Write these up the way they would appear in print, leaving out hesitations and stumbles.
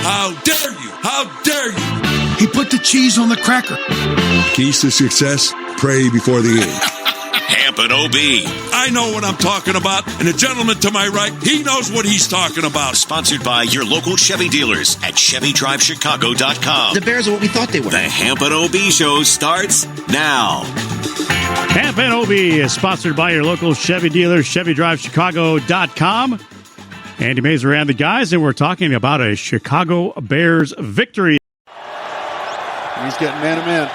How dare you? How dare you? He put the cheese on the cracker. Keys to success, pray before the game. Hamp and OB. I know what I'm talking about, and the gentleman to my right, he knows what he's talking about. Sponsored by your local Chevy dealers at ChevyDriveChicago.com. The Bears are what we thought they were. The Hamp and OB Show starts now. Hamp and OB is sponsored by your local Chevy dealers, ChevyDriveChicago.com. Andy Masur and the guys, and we're talking about a Chicago Bears victory. He's getting man-to-man.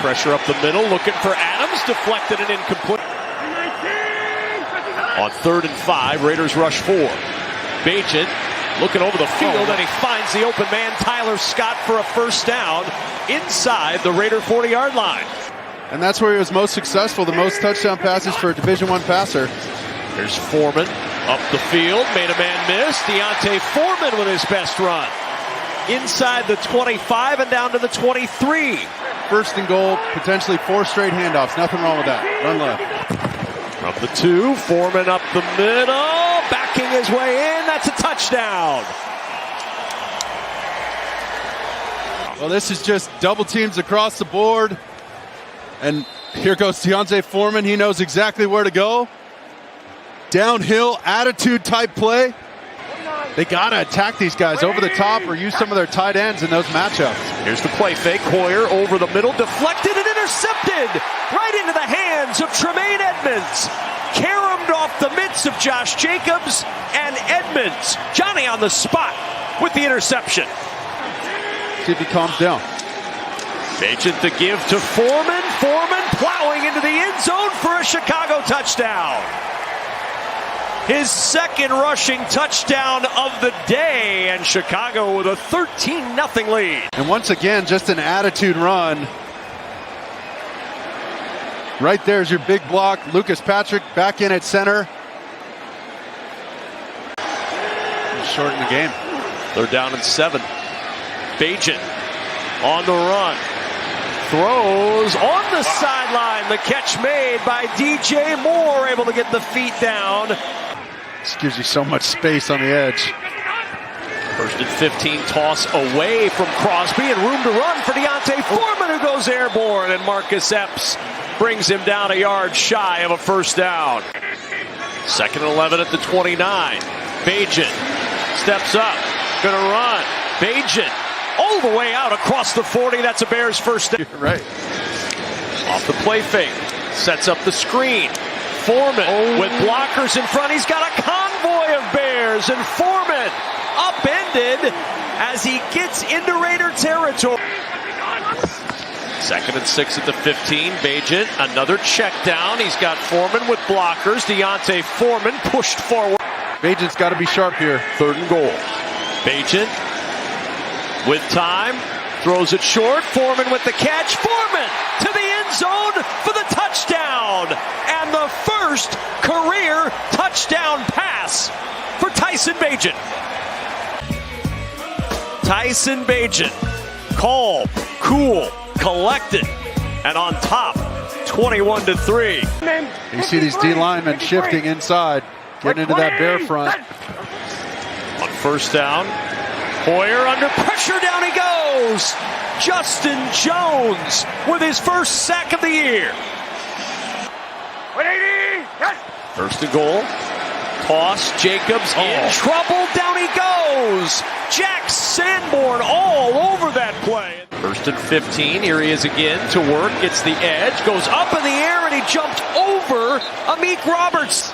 Pressure up the middle, looking for Adams, deflected and incomplete. On 3rd and 5, Raiders rush 4. Bagent looking over the field, and he finds the open man, Tyler Scott, for a first down inside the Raider 40-yard line. And that's where he was most successful, the most touchdown passes for a Division I passer. Here's Foreman up the field, made a man miss. D'Onta Foreman with his best run. Inside the 25 and down to the 23. First and goal, potentially 4 straight handoffs. Nothing wrong with that. Run left. From the 2, Foreman up the middle, backing his way in. That's a touchdown. Well, this is just double teams across the board. And here goes D'Onta Foreman. He knows exactly where to go. Downhill, attitude-type play. They got to attack these guys over the top or use some of their tight ends in those matchups. Here's the play fake. Hoyer over the middle, deflected and intercepted right into the hands of Tremaine Edmonds. Caromed off the mitts of Josh Jacobs and Edmonds. Johnny on the spot with the interception. See if he calms down. Bagent the give to Foreman. Foreman plowing into the end zone for a Chicago touchdown. His second rushing touchdown of the day, and Chicago with a 13-0 lead. And once again, just an attitude run. Right there's your big block. Lucas Patrick back in at center. Shorten the game. 3rd down and 7. Bagent on the run. Throws on the sideline. The catch made by DJ Moore, able to get the feet down. This gives you so much space on the edge. 1st and 15, toss away from Crosby and room to run for D'Onta Foreman, who goes airborne, and Marcus Epps brings him down a yard shy of a first down. 2nd and 11 at the 29. Bagent steps up, gonna run. Bagent all the way out across the 40. That's a Bears first down. Right. Off the play fake, sets up the screen. Foreman with blockers in front. He's got a convoy of Bears, and Foreman upended as he gets into Raider territory. 2nd and 6 at the 15. Bagent, another check down. He's got Foreman with blockers. D'Onta Foreman pushed forward. Bagent's got to be sharp here. 3rd and goal. Bagent with time, throws it short. Foreman with the catch. Foreman to the end zone for the touchdown. And the first career touchdown pass for Tyson Bagent. Tyson Bagent, calm, cool, collected, and on top, 21-3. You see these D linemen shifting inside, getting into that Bear front. On 1st down, Hoyer under pressure, down he goes. Justin Jones with his first sack of the year. 1st and goal. Toss, Jacobs in trouble, down he goes. Jack Sanborn all over that play. 1st and 15, here he is again to work, gets the edge, goes up in the air, and he jumped over Amik Roberts.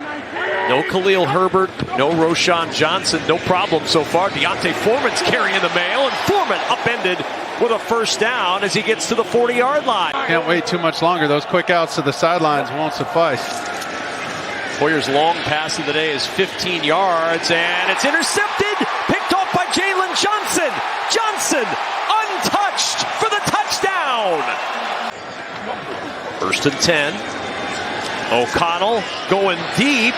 No Khalil Herbert, no Roschon Johnson, no problem so far. D'Onta Foreman's carrying the mail, and Foreman upended with a first down as he gets to the 40-yard line. Can't wait too much longer. Those quick outs to the sidelines won't suffice. Hoyer's long pass of the day is 15 yards, and it's intercepted, picked off by Jaylon Johnson. Johnson untouched for the touchdown. 1st and 10. O'Connell going deep,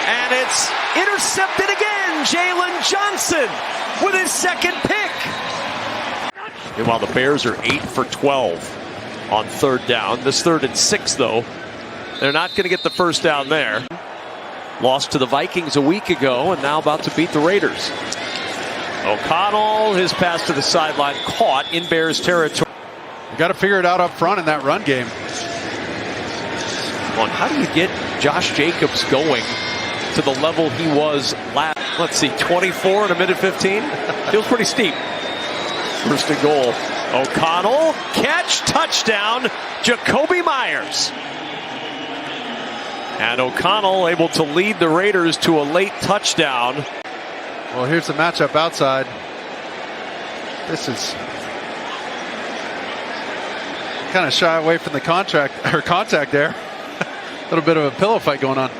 and it's intercepted again. Jaylon Johnson with his second pick. Meanwhile, the Bears are 8 for 12 on 3rd down. This 3rd and 6, though, they're not going to get the first down there. Lost to the Vikings a week ago, and now about to beat the Raiders. O'Connell, his pass to the sideline, caught in Bears territory. You got to figure it out up front in that run game. Well, how do you get Josh Jacobs going to the level he was last? Let's see, 24 in a minute 15? Feels pretty steep. First and goal. O'Connell, catch, touchdown, Jacoby Myers. And O'Connell able to lead the Raiders to a late touchdown. Well, here's the matchup outside. This is kind of shy away from the contact there. A little bit of a pillow fight going on.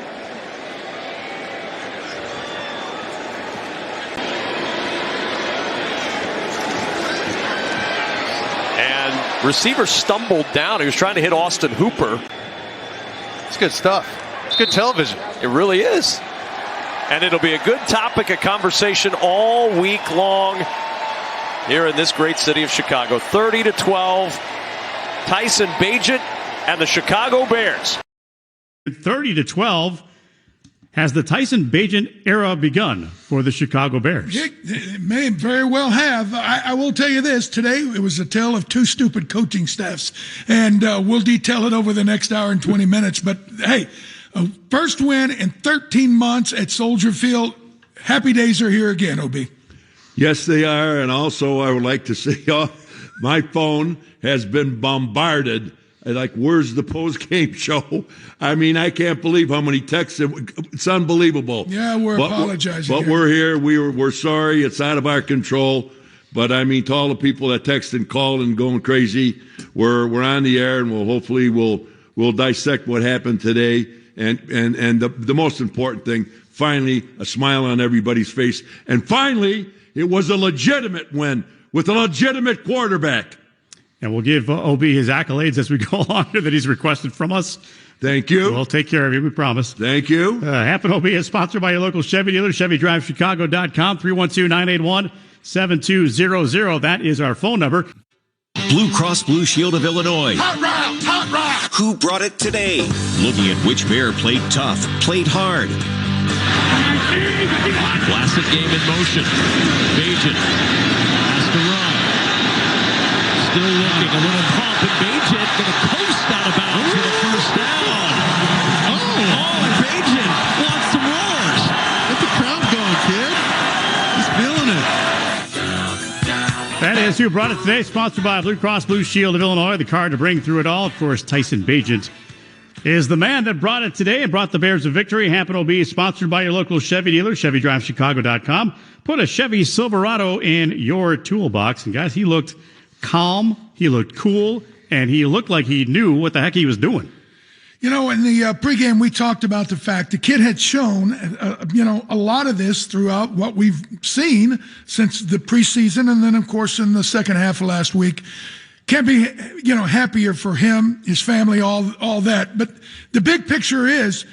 And receiver stumbled down. He was trying to hit Austin Hooper. It's good stuff. It's good television. It really is. And it'll be a good topic of conversation all week long here in this great city of Chicago. 30-12, Tyson Bagent and the Chicago Bears. 30-12. Has the Tyson Bagent era begun for the Chicago Bears? It may very well have. I will tell you this. Today, it was a tale of two stupid coaching staffs, and we'll detail it over the next hour and 20 minutes. But, hey, first win in 13 months at Soldier Field. Happy days are here again, OB. Yes, they are. And also, I would like to say my phone has been bombarded. Like, where's the post-game show? I mean, I can't believe how many texts. It's unbelievable. Yeah, we're apologizing. But we're here. We're sorry. It's out of our control. But, I mean, to all the people that text and call and going crazy, we're on the air, and we'll dissect what happened today. And the most important thing, finally, a smile on everybody's face. And finally, it was a legitimate win with a legitimate quarterback. And we'll give OB his accolades as we go along here that he's requested from us. Thank you. We'll take care of you, we promise. Thank you. Hamp OB is sponsored by your local Chevy dealer, ChevyDriveChicago.com, 312-981-7200. That is our phone number. Blue Cross Blue Shield of Illinois. Hot route, hot route. Who brought it today? Looking at which Bear played tough, played hard. Classic game in motion. Bagent has to run. Still looking, a little pump, and Bagent going to coast out of bounds for the first down. And Bagent wants some roars. Get the crowd going, kid. He's feeling it. That is Who Brought It Today, sponsored by Blue Cross Blue Shield of Illinois, the card to bring through it all. Of course, Tyson Bagent is the man that brought it today and brought the Bears a victory. Hamp OB is sponsored by your local Chevy dealer, ChevyDriveChicago.com. Put a Chevy Silverado in your toolbox. And, guys, he looked calm, he looked cool, and he looked like he knew what the heck he was doing. You know, in the pregame, we talked about the fact the kid had shown, a lot of this throughout what we've seen since the preseason, and then, of course, in the second half of last week. Can't be, happier for him, his family, all that. But the big picture is,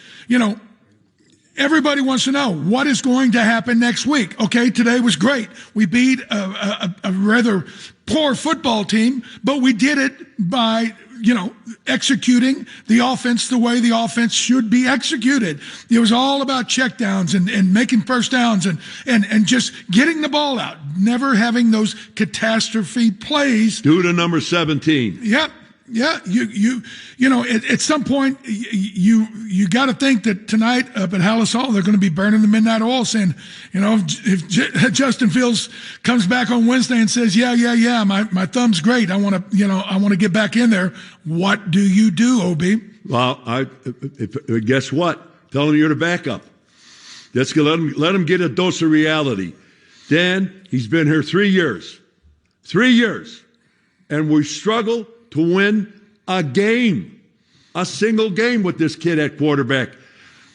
everybody wants to know what is going to happen next week. Okay, today was great. We beat a rather poor football team, but we did it by, executing the offense the way the offense should be executed. It was all about checkdowns and making first downs and just getting the ball out, never having those catastrophe plays. Due to number 17. Yep. Yeah, at some point, you got to think that tonight up at Hallis Hall, they're going to be burning the midnight oil, saying, if Justin Fields comes back on Wednesday and says, yeah, my thumb's great, I want to get back in there. What do you do, OB? Well, guess what? Tell him you're the backup. Let's let him get a dose of reality. Dan, he's been here 3 years. 3 years. And we struggle to win a game, a single game with this kid at quarterback.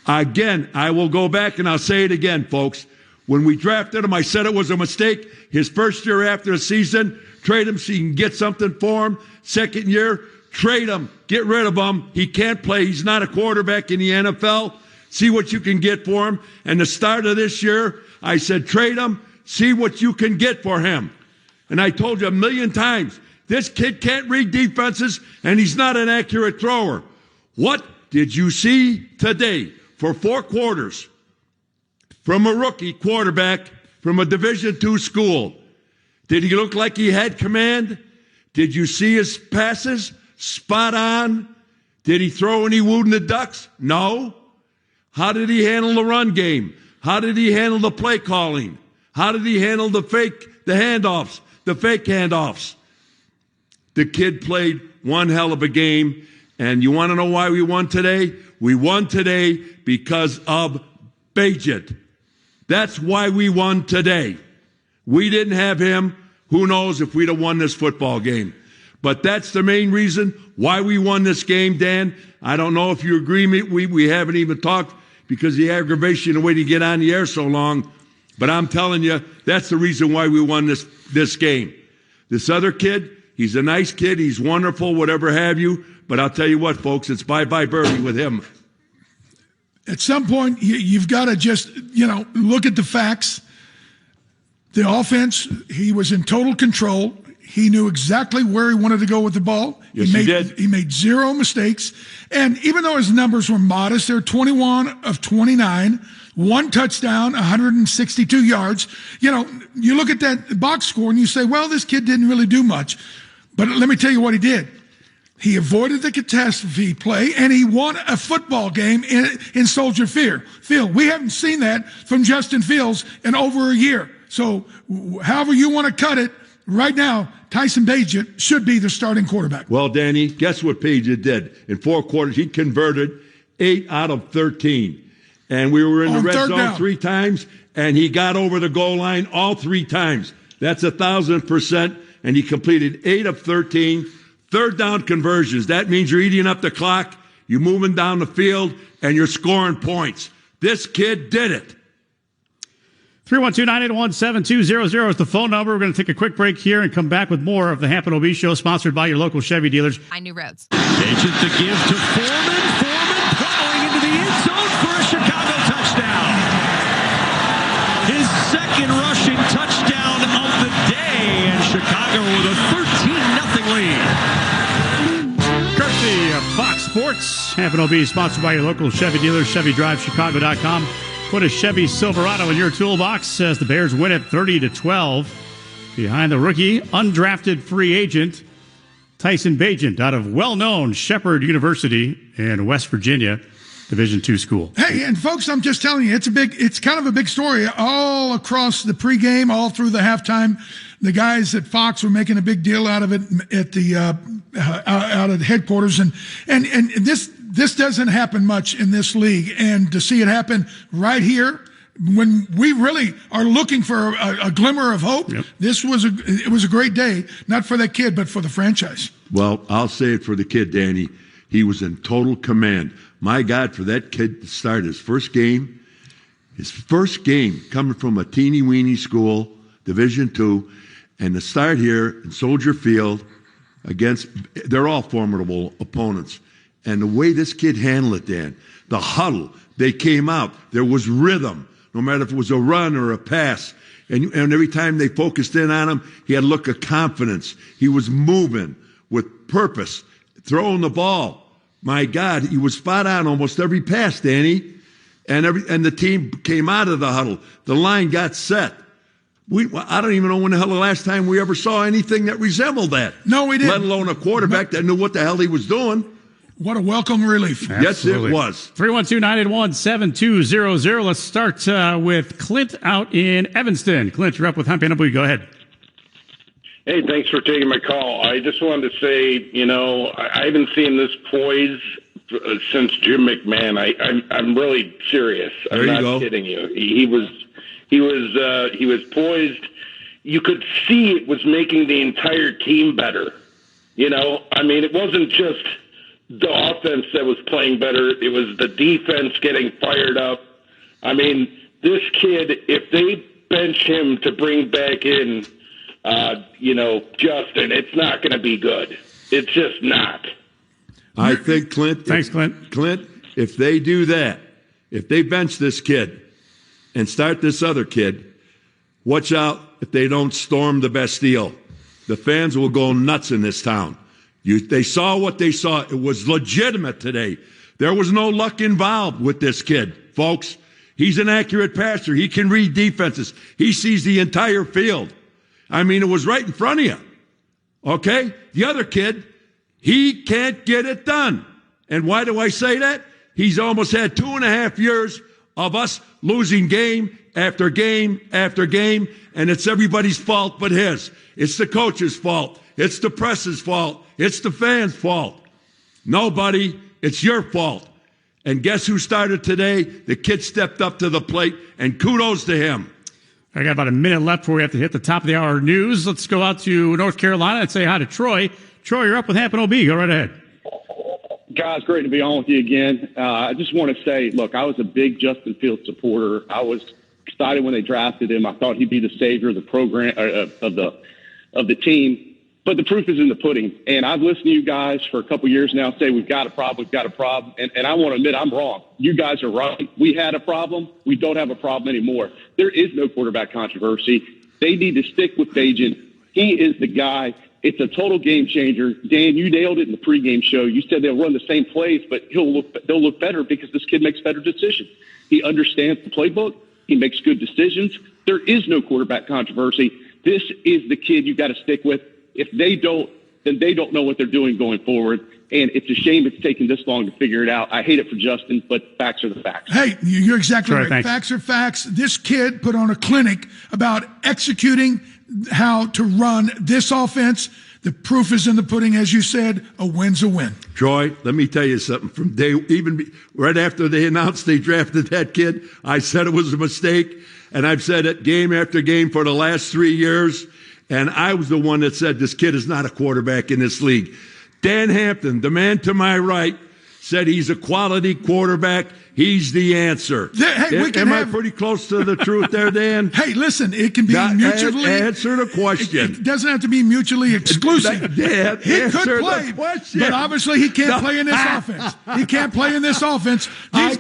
Again, I will go back and I'll say it again, folks. When we drafted him, I said it was a mistake. His first year after the season, trade him so you can get something for him. Second year, trade him. Get rid of him. He can't play. He's not a quarterback in the NFL. See what you can get for him. And the start of this year, I said, trade him. See what you can get for him. And I told you a million times, this kid can't read defenses, and he's not an accurate thrower. What did you see today for 4 quarters from a rookie quarterback from a Division II school. Did he look like he had command? Did you see his passes? Spot on. Did he throw any wood in the ducks? No. How did he handle the run game? How did he handle the play calling? How did he handle the fake handoffs? The kid played one hell of a game. And you want to know why we won today? We won today because of Bagent. That's why we won today. We didn't have him. Who knows if we'd have won this football game. But that's the main reason why we won this game, Dan. I don't know if you agree with me. We haven't even talked because of the aggravation and waiting to get on the air so long. But I'm telling you, that's the reason why we won this game. This other kid, he's a nice kid. He's wonderful, whatever have you. But I'll tell you what, folks, it's bye-bye birdie with him. At some point, you've got to just, look at the facts. The offense, he was in total control. He knew exactly where he wanted to go with the ball. Yes, he did. He made zero mistakes. And even though his numbers were modest, they're 21 of 29, one touchdown, 162 yards. You look at that box score and you say, well, this kid didn't really do much. But let me tell you what he did. He avoided the catastrophe play, and he won a football game in Soldier Field. We haven't seen that from Justin Fields in over a year. So however you want to cut it, right now, Tyson Bagent should be the starting quarterback. Well, Danny, guess what Bagent did? In 4 quarters, he converted 8 out of 13. And we were in the red zone 3 times, and he got over the goal line all 3 times. That's 1,000%, and he completed 8 of 13. Third down conversions. That means you're eating up the clock, you're moving down the field, and you're scoring points. This kid did it. 312-981-7200 is the phone number. We're going to take a quick break here and come back with more of the Hamp O'B Show, sponsored by your local Chevy dealers. Find new roads. Agent to give to Foreman. Foreman plowing into the end zone for a Chicago touchdown. His second rushing touchdown of the day, and Chicago with a 13-0 lead. Courtesy of Fox Sports. Hamp O'B sponsored by your local Chevy dealers, ChevyDriveChicago.com. Put a Chevy Silverado in your toolbox as the Bears win it 30-12. Behind the rookie, undrafted free agent, Tyson Bagent out of well-known Shepherd University in West Virginia, Division II school. Hey, and folks, I'm just telling you, it's kind of a big story all across the pregame, all through the halftime. The guys at Fox were making a big deal out of it at the out of the headquarters, and this doesn't happen much in this league, and to see it happen right here when we really are looking for a glimmer of hope. Yep. It was a great day, not for that kid, but for the franchise. Well, I'll say it for the kid, Danny. He was in total command. My God, for that kid to start his first game coming from a teeny-weeny school, Division II, and to start here in Soldier Field they're all formidable opponents. And the way this kid handled it, Dan, the huddle, they came out. There was rhythm, no matter if it was a run or a pass. And every time they focused in on him, he had a look of confidence. He was moving with purpose, throwing the ball. My God, he was spot on almost every pass, Danny. And the team came out of the huddle. The line got set. I don't even know when the hell the last time we ever saw anything that resembled that. No, we didn't. Let alone a quarterback that knew what the hell he was doing. What a welcome relief. Absolutely. Yes, it was. 312-981-7200. Let's start with Clint out in Evanston. Clint, you're up with Hamp O'B. Go ahead. Hey, thanks for taking my call. I just wanted to say, I haven't seen this poise since Jim McMahon. I'm really serious. I'm not kidding you. He was poised. You could see it was making the entire team better. It wasn't just the offense that was playing better. It was the defense getting fired up. This kid, if they bench him to bring back in, Justin, it's not going to be good. It's just not. I think, Clint. Thanks, Clint. Clint, if they do that, if they bench this kid and start this other kid, watch out if they don't storm the Bastille. The fans will go nuts in this town. They saw what they saw. It was legitimate today. There was no luck involved with this kid, folks. He's an accurate passer. He can read defenses. He sees the entire field. I mean, it was right in front of you. Okay? The other kid, he can't get it done. And why do I say that? He's almost had 2.5 years of us losing game after game after game, and it's everybody's fault but his. It's the coach's fault. It's the press's fault. It's the fans' fault. Nobody, it's your fault. And guess who started today? The kid stepped up to the plate, and kudos to him. I got about a minute left before we have to hit the top of the hour news. Let's go out to North Carolina and say hi to Troy. Troy, you're up with Hamp O'B. Go right ahead. Guys, great to be on with you again. I just want to say, look, I was a big Justin Fields supporter. I was excited when they drafted him. I thought he'd be the savior of the program, of the team. But the proof is in the pudding. And I've listened to you guys for a couple years now say we've got a problem, And I want to admit I'm wrong. You guys are right. We had a problem. We don't have a problem anymore. There is no quarterback controversy. They need to stick with Bagent. He is the guy. It's a total game changer. Dan, you nailed it in the pregame show. You said they'll run the same plays, but they'll look better because this kid makes better decisions. He understands the playbook. He makes good decisions. There is no quarterback controversy. This is the kid you got to stick with. If they don't, then they don't know what they're doing going forward. And it's a shame it's taken this long to figure it out. I hate it for Justin, but facts are the facts. Hey, you're exactly right. Thanks. Facts are facts. This kid put on a clinic about executing how to run this offense. The proof is in the pudding, as you said. A win's a win. Troy, let me tell you something. From right after they announced they drafted that kid, I said it was a mistake. And I've said it game after game for the last 3 years. And I was the one that said this kid is not a quarterback in this league. Dan Hampton, the man to my right, said he's a quality quarterback. He's the answer. Am I pretty close to the truth there, Dan? Hey, listen, it can be mutually... Answer the question. It doesn't have to be mutually exclusive. Dan, he could play, but obviously he can't play in this offense. He can't play in this offense. I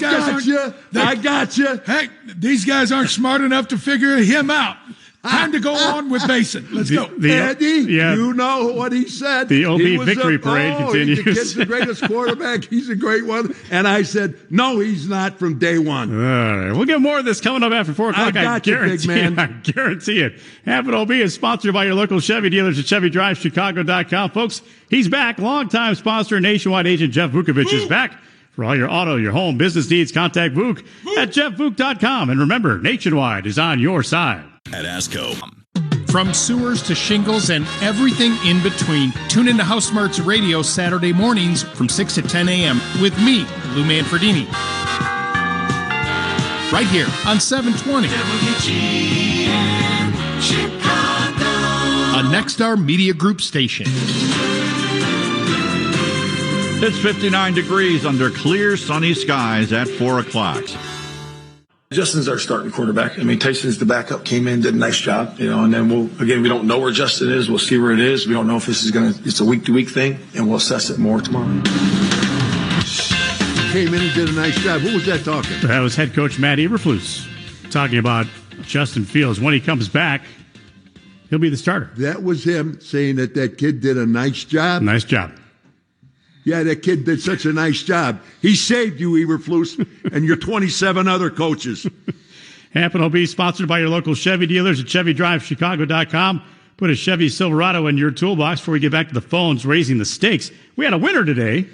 got you. Hey, these guys aren't smart enough to figure him out. Time to go on with Mason. Let's go. Andy, you know what he said. The OB victory parade continues. The kid's the greatest quarterback. He's a great one. And I said, no, he's not from day one. All right. We'll get more of this coming up after 4 o'clock. I guarantee it. I guarantee it. Hamp O'B is sponsored by your local Chevy dealers at ChevyDriveChicago.com. Folks, he's back. Longtime sponsor, nationwide agent Jeff Vukovich is back. For all your auto, your home, business needs, contact Vuk at JeffVuk.com. And remember, Nationwide is on your side. At ASCO. From sewers to shingles and everything in between, tune into House Smarts Radio Saturday mornings from 6 to 10 a.m. with me, Lou Manfredini. Right here on 720. WGN, Chicago. A Nexstar Media Group station. It's 59 degrees under clear, sunny skies at 4 o'clock. Justin's our starting quarterback. I mean, Tyson's the backup, came in, did a nice job, and then we don't know where Justin is. We'll see where it is. We don't know if this is it's a week-to-week thing, and we'll assess it more tomorrow. Came in and did a nice job. Who was that talking? That was head coach Matt Eberflus talking about Justin Fields. When he comes back, he'll be the starter. That was him saying that kid did a nice job. Nice job. Yeah, that kid did such a nice job. He saved you, Eberflus, and your 27 other coaches. Hamp O'B, sponsored by your local Chevy dealers at ChevyDriveChicago.com. Put a Chevy Silverado in your toolbox before we get back to the phones, raising the stakes. We had a winner today.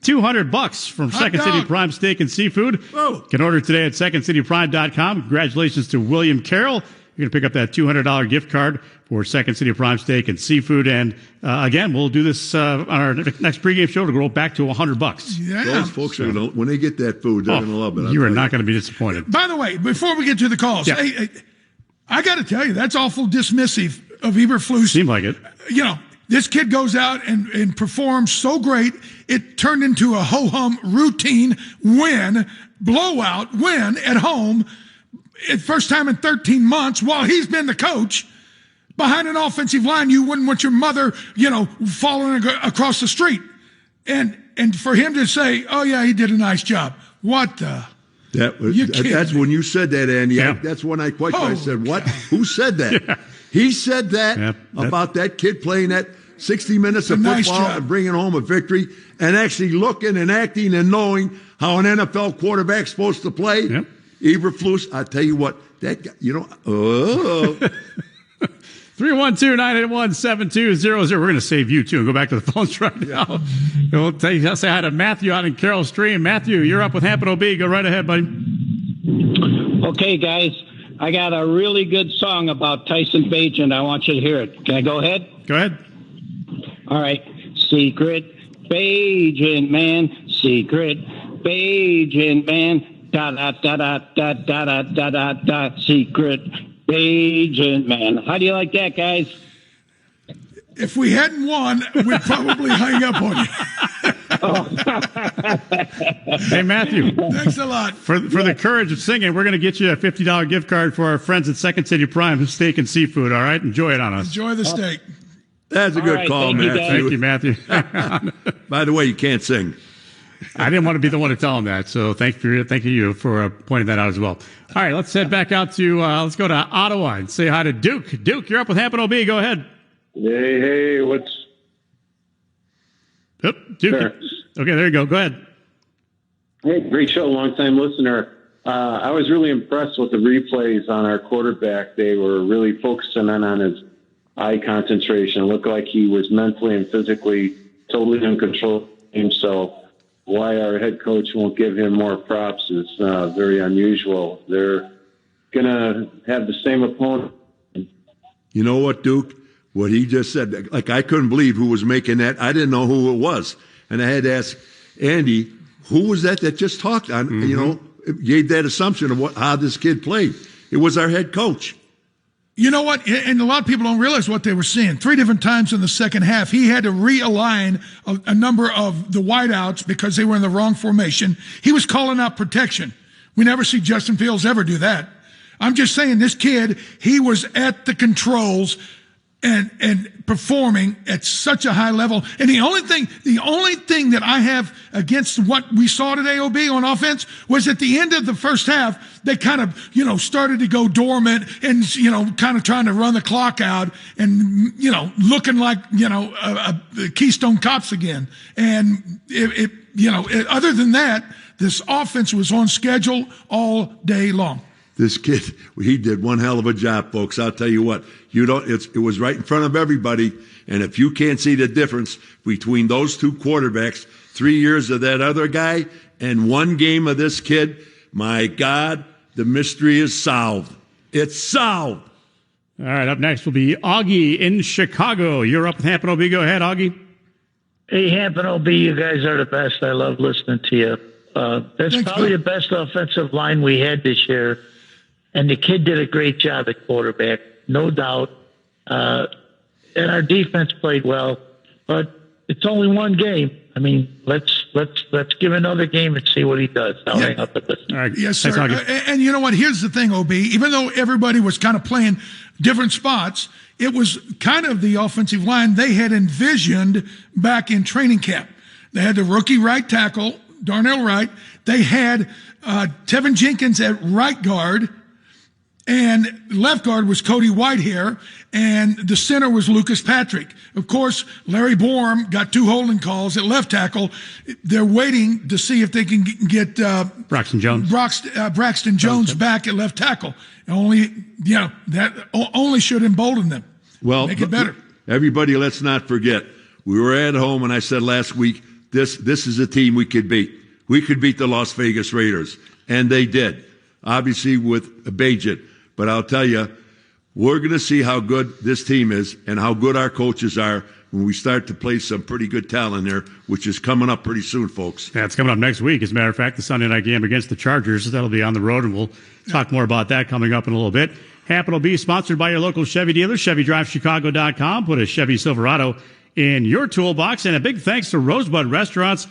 $200 from Second City Prime Steak and Seafood. Whoa. Can order today at SecondCityPrime.com. Congratulations to William Carroll. You're going to pick up that $200 gift card for Second City Prime Steak and Seafood. And again, we'll do this on our next pregame show to go back to $100. Yeah. Those folks are going to, when they get that food, they're going to love it. You are not going to be disappointed. By the way, before we get to the calls, hey, I got to tell you, that's awful dismissive of Eberflus. Seemed like it. You know, this kid goes out and performs so great, it turned into a ho-hum routine blowout win at home. First time in 13 months while he's been the coach behind an offensive line you wouldn't want your mother, following across the street. And for him to say, oh, yeah, he did a nice job. What the? That's when you said that, Andy. Yeah. That's when I questioned. I said, what? Who said that? Yeah. He said that about that kid playing that 60 minutes of football and bringing home a victory and actually looking and acting and knowing how an NFL quarterback's supposed to play. Yep. Eberflus, I tell you what, that guy, 312-981-7200. We're going to save you, too, and go back to the phones right now. We'll say hi to Matthew out in Carroll Stream. Matthew, you're up with Hamp O'B. Go right ahead, buddy. Okay, guys. I got a really good song about Tyson Bagent. I want you to hear it. Can I go ahead? Go ahead. All right. Secret Bagent man. Secret Bagent man. Da da da da da da da da da da. Secret Bagent man. How do you like that, guys? If we hadn't won, we'd probably hang up on you. Hey, Matthew. Thanks a lot. For the courage of singing, we're going to get you a $50 gift card for our friends at Second City Prime Steak and Seafood, all right? Enjoy it on us. Enjoy the steak. That's a good call, Matthew. Thank you, Matthew. By the way, you can't sing. I didn't want to be the one to tell him that, so thank you for pointing that out as well. All right, let's head back out to let's go to Ottawa and say hi to Duke. Duke, you're up with Hamp O'B. Go ahead. Hey, what's... Oop, Duke. Sure. Okay, there you go. Go ahead. Hey, great show, long-time listener. I was really impressed with the replays on our quarterback. They were really focusing on his eye concentration. It looked like he was mentally and physically totally in control of the game, so why our head coach won't give him more props is very unusual. They're going to have the same opponent. You know what, Duke? What he just said, like I couldn't believe who was making that. I didn't know who it was. And I had to ask Andy, who was that just talked on, gave that assumption of how this kid played. It was our head coach. You know what? And a lot of people don't realize what they were seeing. 3 different times in the second half, he had to realign a number of the wideouts because they were in the wrong formation. He was calling out protection. We never see Justin Fields ever do that. I'm just saying this kid, he was at the controls and performing at such a high level. And the only thing that I have against what we saw today, OB, on offense was at the end of the first half, they kind of, started to go dormant and, kind of trying to run the clock out and, looking like, Keystone Cops again. And other than that, this offense was on schedule all day long. This kid, he did one hell of a job, folks. I'll tell you what, it was right in front of everybody. And if you can't see the difference between those two quarterbacks, 3 years of that other guy and 1 game of this kid, my God, the mystery is solved. It's solved. All right, up next will be Augie in Chicago. You're up with Hamp O'B. Go ahead, Augie. Hey, Hamp O'B, you guys are the best. I love listening to you. That's probably the best offensive line we had this year. And the kid did a great job at quarterback, no doubt. And our defense played well, but it's only 1 game. I mean, let's give another game and see what he does. I'll hang up with this. All right. Yes, sir. And you know what? Here's the thing, OB. Even though everybody was kind of playing different spots, it was kind of the offensive line they had envisioned back in training camp. They had the rookie right tackle, Darnell Wright. They had Tevin Jenkins at right guard. And left guard was Cody Whitehair, and the center was Lucas Patrick. Of course, Larry Borum got 2 holding calls at left tackle. They're waiting to see if they can get Braxton Jones. Braxton Jones back at left tackle. That only should embolden them. Well, make it better. Everybody, let's not forget, we were at home, and I said last week, this is a team we could beat. We could beat the Las Vegas Raiders, and they did. Obviously with Bagent. But I'll tell you, we're going to see how good this team is and how good our coaches are when we start to play some pretty good talent there, which is coming up pretty soon, folks. Yeah, it's coming up next week. As a matter of fact, the Sunday night game against the Chargers, that'll be on the road, and we'll talk more about that coming up in a little bit. Hamp O'B, sponsored by your local Chevy dealer, ChevyDriveChicago.com. Put a Chevy Silverado in your toolbox. And a big thanks to Rosebud Restaurants.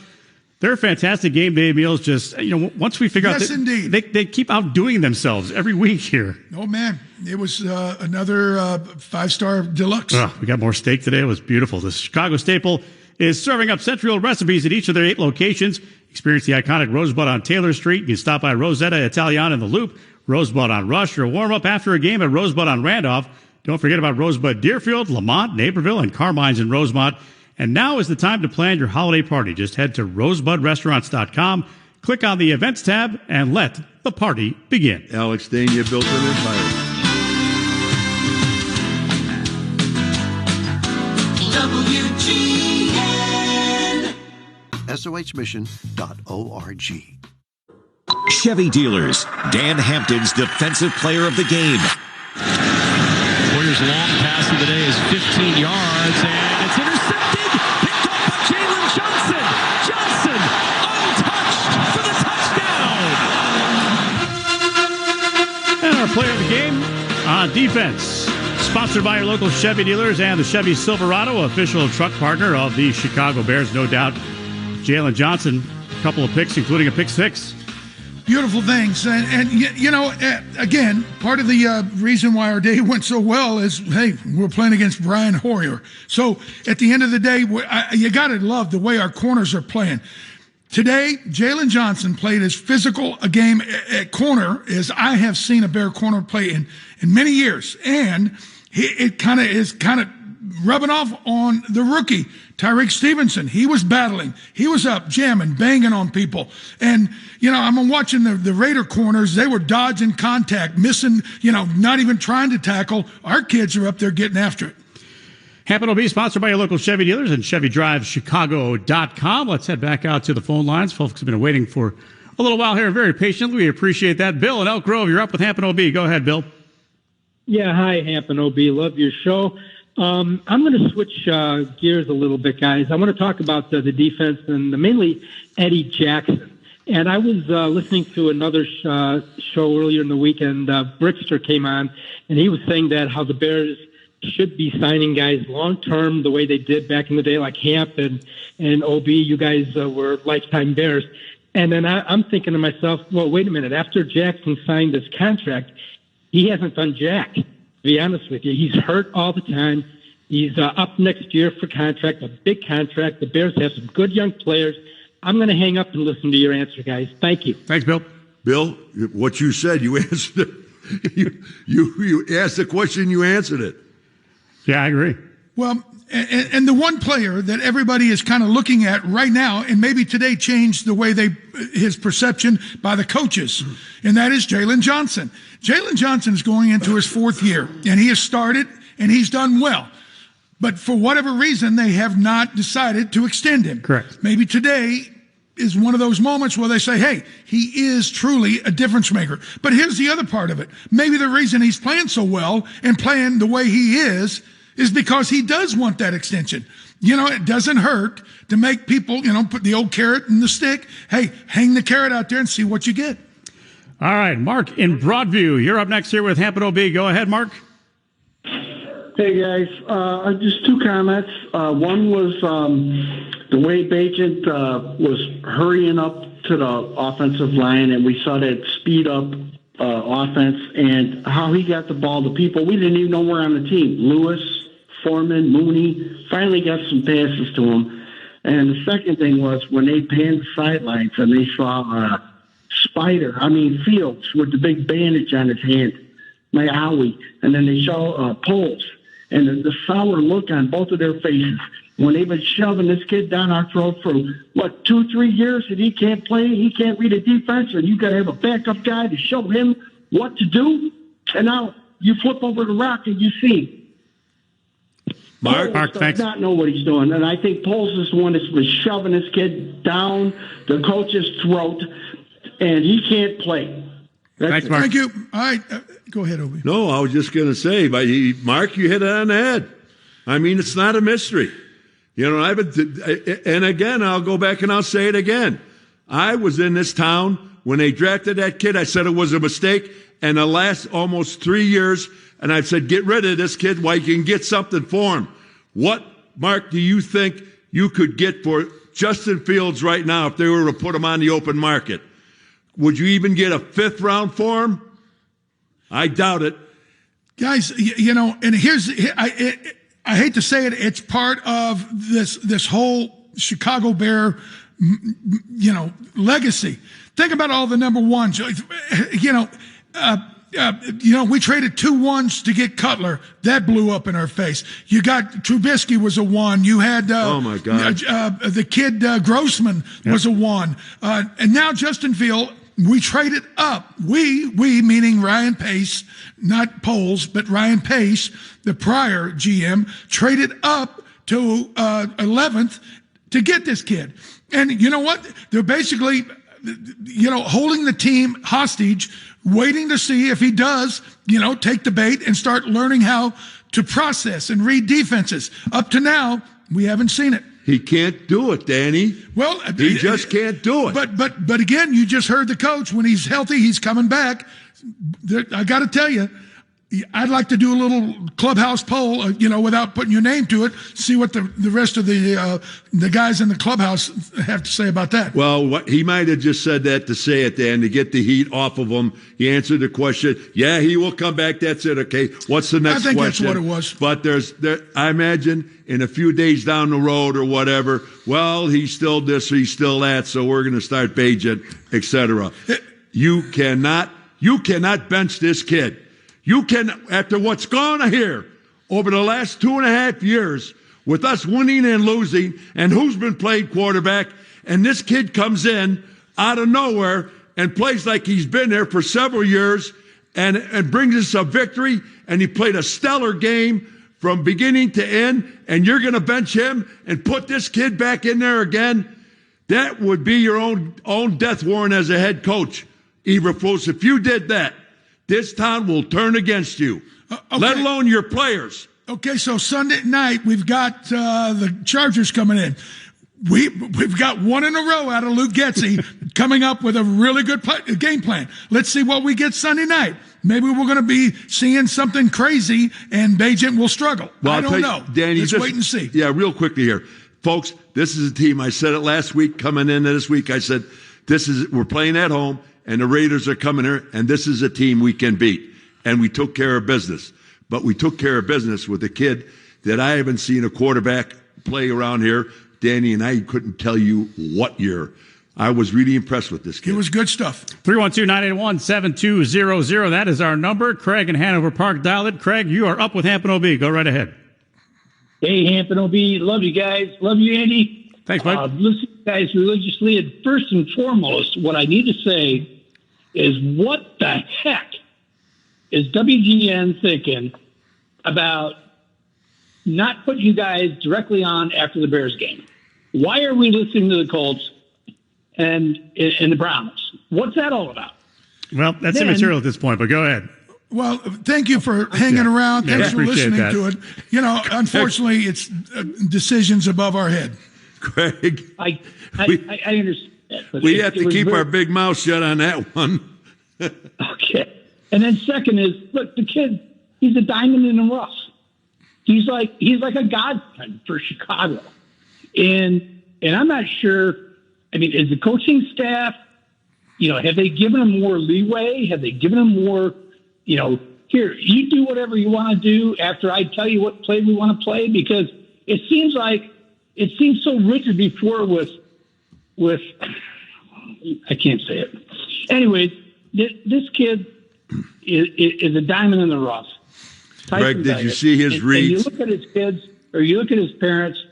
They're fantastic game day meals. Just, once we figure out that indeed. They keep outdoing themselves every week here. Oh, man. It was another 5-star deluxe. We got more steak today. It was beautiful. The Chicago Staple is serving up century recipes at each of their 8 locations. Experience the iconic Rosebud on Taylor Street. You can stop by Rosetta Italian in the Loop, Rosebud on Rush, or warm up after a game at Rosebud on Randolph. Don't forget about Rosebud Deerfield, Lamont, Naperville, and Carmines in Rosemont. And now is the time to plan your holiday party. Just head to rosebudrestaurants.com. Click on the Events tab and let the party begin. Alex Dane, you built an empire. WGN. SOHmission.org. Chevy dealers, Dan Hampton's Defensive Player of the Game. Warriors' long pass of the day is 15 yards, and it's intercepted. Picked up by Jaylon Johnson. Johnson, untouched for the touchdown. And our player of the game on defense, sponsored by your local Chevy dealers and the Chevy Silverado, official truck partner of the Chicago Bears, no doubt. Jaylon Johnson, a couple of picks, including a pick six. Beautiful things. And you know, again, part of the reason why our day went so well is, hey, we're playing against Brian Hoyer. So at the end of the day, you got to love the way our corners are playing. Today, Jaylon Johnson played as physical a game at corner as I have seen a Bear corner play in many years. And it kind of rubbing off on the rookie, Tyreek Stevenson. He was battling. He was up, jamming, banging on people. And, you know, I'm watching the Raider corners. They were dodging contact, missing, you know, not even trying to tackle. Our kids are up there getting after it. Hamp O'B, sponsored by your local Chevy dealers and ChevyDriveChicago.com. Let's head back out to the phone lines. Folks have been waiting for a little while here, very patiently. We appreciate that. Bill in Elk Grove, you're up with Hamp O'B. Go ahead, Bill. Yeah, hi, Hamp O'B. Love your show. I'm going to switch gears a little bit, guys. I want to talk about the defense and mainly Eddie Jackson. And I was listening to another show earlier in the weekend. Brickster came on, and he was saying that how the Bears should be signing guys long-term the way they did back in the day, like Hamp and OB. You guys were lifetime Bears. And then I'm thinking to myself, well, wait a minute. After Jackson signed this contract, he hasn't done jack. To be honest with you, he's hurt all the time. He's up next year for contract, a big contract. The Bears have some good young players. I'm going to hang up and listen to your answer, guys. Thank you. Thanks, Bill. Bill, what you said, you answered it. You asked the question, you answered it. Yeah, I agree. Well, and the one player that everybody is kind of looking at right now, and maybe today changed the way his perception by the coaches, and that is Jaylon Johnson. Jaylon Johnson is going into his fourth year, and he has started, and he's done well. But for whatever reason, they have not decided to extend him. Correct. Maybe today is one of those moments where they say, hey, he is truly a difference maker. But here's the other part of it. Maybe the reason he's playing so well and playing the way he is because he does want that extension. You know, it doesn't hurt to make people, you know, put the old carrot in the stick. Hey, hang the carrot out there and see what you get. All right, Mark in Broadview. You're up next here with Hamp O'B. Go ahead, Mark. Hey, guys. Just two comments. One was the way Bagent was hurrying up to the offensive line, and we saw that speed up offense, and how he got the ball to people we didn't even know were on the team. Lewis, Foreman, Mooney finally got some passes to him. And the second thing was when they panned the sidelines and they saw Fields with the big bandage on his hand, Mayawi, and then they saw Poles. And the sour look on both of their faces when they've been shoving this kid down our throat for, 2-3 years, and he can't play, he can't read a defense, and you got to have a backup guy to show him what to do. And now you flip over the rock and you see Mark, thanks. Not know what he's doing, and I think Poles is the one that's been shoving this kid down the coach's throat, and he can't play. Thanks, Mark. Thank you. All right, go ahead, Obi. No, I was just going to say, Mark, you hit it on the head. I mean, it's not a mystery. You know, and again, I'll go back and I'll say it again. I was in this town when they drafted that kid. I said it was a mistake. And the last almost 3 years, and I said, get rid of this kid while you can get something for him. What, Mark, do you think you could get for Justin Fields right now if they were to put him on the open market? Would you even get a 5th round for him? I doubt it. Guys, you know, and I hate to say it, it's part of this whole Chicago Bear, you know, legacy. Think about all the number ones. You know, We traded 2 1s to get Cutler. That blew up in our face. You got Trubisky was a 1. You had oh my God, the kid Grossman was a 1, and now Justin Field. We traded up. We meaning Ryan Pace, not Poles, but Ryan Pace, the prior GM, traded up to 11th to get this kid. And you know what? They're basically, holding the team hostage, waiting to see if he does, take the bait and start learning how to process and read defenses. Up to now, we haven't seen it. He can't do it, Danny. Well, he just can't do it. But again, you just heard the coach. When he's healthy, he's coming back. I got to tell you, I'd like to do a little clubhouse poll, without putting your name to it. See what the rest of the guys in the clubhouse have to say about that. Well, he might have just said that to say it, Dan, to get the heat off of him. He answered the question. Yeah, he will come back. That's it. Okay. What's the next question? I think that's what it was. But I imagine in a few days down the road or whatever, well, he's still this, he's still that, so we're going to start Bagent, etc. You cannot bench this kid. You can, after what's gone on here over the last 2.5 years with us winning and losing, and who's been played quarterback, and this kid comes in out of nowhere and plays like he's been there for several years and brings us a victory, and he played a stellar game from beginning to end, and you're going to bench him and put this kid back in there again? That would be your own death warrant as a head coach, Eberflus. If you did that, this town will turn against you, let alone your players. Okay, so Sunday night, we've got the Chargers coming in. We've got one in a row out of Luke Getsy coming up with a really good game plan. Let's see what we get Sunday night. Maybe we're going to be seeing something crazy, and Bagent will struggle. Well, I don't know. Danny, let's wait and see. Yeah, real quickly here. Folks, this is a team. I said it last week, coming into this week. I said, we're playing at home, and the Raiders are coming here, and this is a team we can beat. And we took care of business. But we took care of business with a kid that I haven't seen a quarterback play around here. Danny and I couldn't tell you what year. I was really impressed with this kid. It was good stuff. 312-981-7200. That is our number. Craig in Hanover Park, dial it. Craig, you are up with Hamp O'B. Go right ahead. Hey, Hamp O'B. Love you guys. Love you, Andy. Thanks, bud. Listen, guys, religiously. And first and foremost, what I need to say is, what the heck is WGN thinking about not putting you guys directly on after the Bears game? Why are we listening to the Colts and the Browns? What's that all about? Well, that's immaterial at this point, but go ahead. Well, thank you for hanging around. Thanks for listening to it. Unfortunately, it's decisions above our head. Craig, I understand that, but we have to keep our big mouth shut on that one. Okay. And then second is, look, the kid, he's a diamond in the rough. He's like a godsend for Chicago. And I'm not sure, I mean, is the coaching staff, have they given him more leeway? Have they given him more, here, you do whatever you want to do after I tell you what play we want to play? Because it seems so rigid before with I can't say it. Anyways, this kid is a diamond in the rough. Greg, did you see his reads? And you look at his kids, or you look at his parents,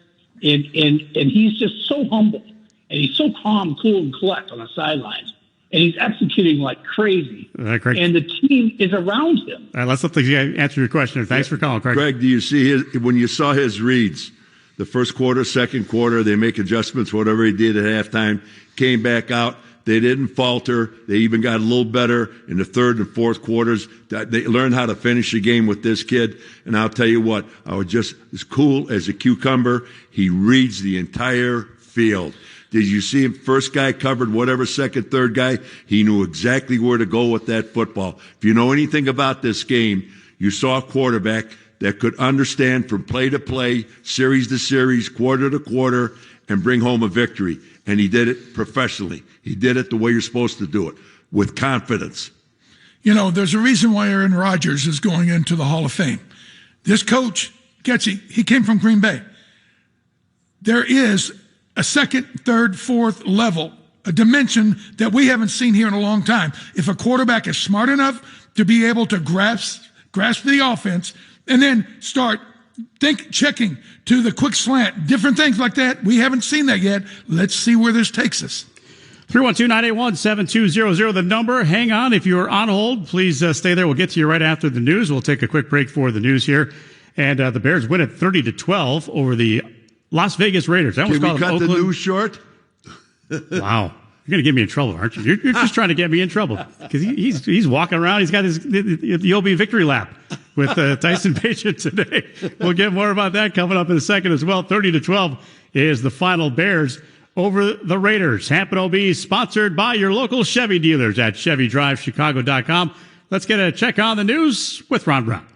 and he's just so humble, and he's so calm, cool, and collect on the sidelines, and he's executing like crazy. And the team is around him. All right, let's let the guy answer your question. Thanks for calling, Craig. Greg, do you see when you saw his reads, the first quarter, second quarter, they make adjustments, whatever he did at halftime, came back out. They didn't falter. They even got a little better in the third and fourth quarters. They learned how to finish the game with this kid. And I'll tell you what, I was just as cool as a cucumber. He reads the entire field. Did you see him? First guy covered whatever, second, third guy. He knew exactly where to go with that football. If you know anything about this game, you saw a quarterback that could understand from play to play, series to series, quarter to quarter, and bring home a victory. And he did it professionally. He did it the way you're supposed to do it, with confidence. There's a reason why Aaron Rodgers is going into the Hall of Fame. This coach, he came from Green Bay. There is a second, third, fourth level a dimension that we haven't seen here in a long time. If a quarterback is smart enough to be able to grasp the offense and then start checking to the quick slant, different things like that, we haven't seen that yet. Let's see where this takes us. 312-981-7200, the number. Hang on. If you're on hold, please stay there. We'll get to you right after the news. We'll take a quick break for the news here. And the Bears win at 30-12 over the Las Vegas Raiders. Can we cut the news short? Wow. You're going to get me in trouble, aren't you? You're just trying to get me in trouble because he's walking around. He's got the OB victory lap with Tyson Bagent today. We'll get more about that coming up in a second as well. 30-12 is the final. Bears over the Raiders. Hamp O'B sponsored by your local Chevy dealers at ChevyDriveChicago.com. Let's get a check on the news with Ron Brown.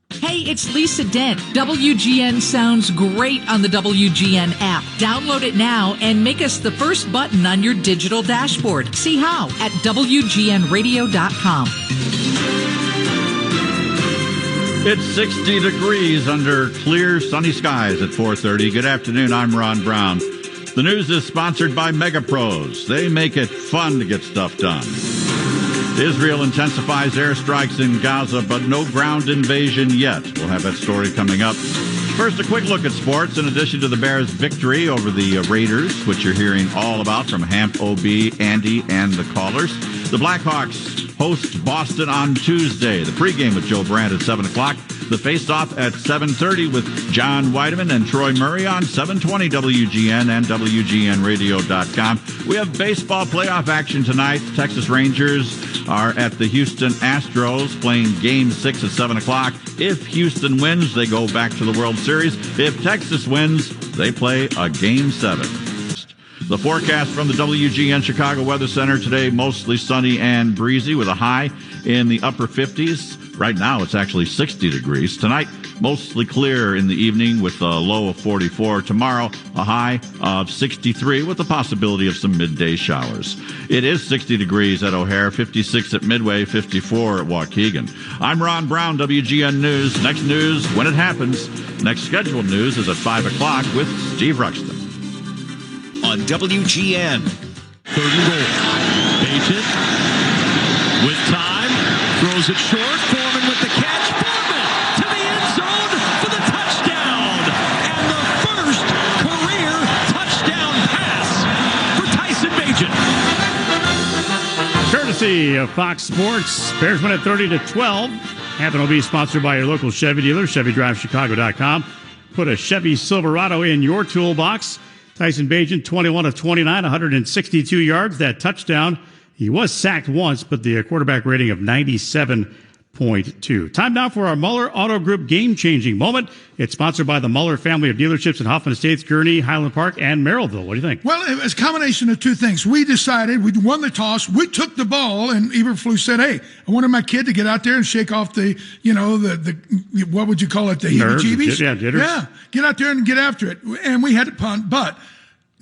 Hey, it's Lisa Dent. WGN sounds great on the WGN app. Download it now and make us the first button on your digital dashboard. See how at WGNradio.com. It's 60 degrees under clear, sunny skies at 4:30. Good afternoon. I'm Ron Brown. The news is sponsored by Mega Pros. They make it fun to get stuff done. Israel intensifies airstrikes in Gaza, but no ground invasion yet. We'll have that story coming up. First, a quick look at sports. In addition to the Bears' victory over the Raiders, which you're hearing all about from Hamp O'B, Andy, and the callers, the Blackhawks host Boston on Tuesday. The pregame with Joe Brandt at 7 o'clock. The face-off at 7:30 with John Weideman and Troy Murray on 720 WGN and WGNradio.com. We have baseball playoff action tonight. Texas Rangers are at the Houston Astros playing Game 6 at 7 o'clock. If Houston wins, they go back to the World Series. If Texas wins, they play a Game 7. The forecast from the WGN Chicago Weather Center today, mostly sunny and breezy with a high in the upper 50s. Right now, it's actually 60 degrees. Tonight, mostly clear in the evening with a low of 44. Tomorrow, a high of 63 with the possibility of some midday showers. It is 60 degrees at O'Hare, 56 at Midway, 54 at Waukegan. I'm Ron Brown, WGN News. Next news when it happens. Next scheduled news is at 5 o'clock with Steve Ruxton. On WGN. 3rd and goal. Bagent with time. Throws it short. Foreman with the catch. Foreman to the end zone for the touchdown. And the first career touchdown pass for Tyson Bagent. Courtesy of Fox Sports. Bears win at 30-12. Hamp O'B sponsored by your local Chevy dealer, ChevyDriveChicago.com. Put a Chevy Silverado in your toolbox. Tyson Bagent, 21 of 29, 162 yards. That touchdown, he was sacked once, but the quarterback rating of 97.2. Time now for our Muller Auto Group game-changing moment. It's sponsored by the Muller family of dealerships in Hoffman Estates, Gurnee, Highland Park, and Merrillville. What do you think? Well, it's a combination of two things. We decided, we won the toss, we took the ball, and Eberflus said, hey, I wanted my kid to get out there and shake off the what would you call it, the heebie-jeebies? Yeah, jitters. Yeah, get out there and get after it. And we had to punt, but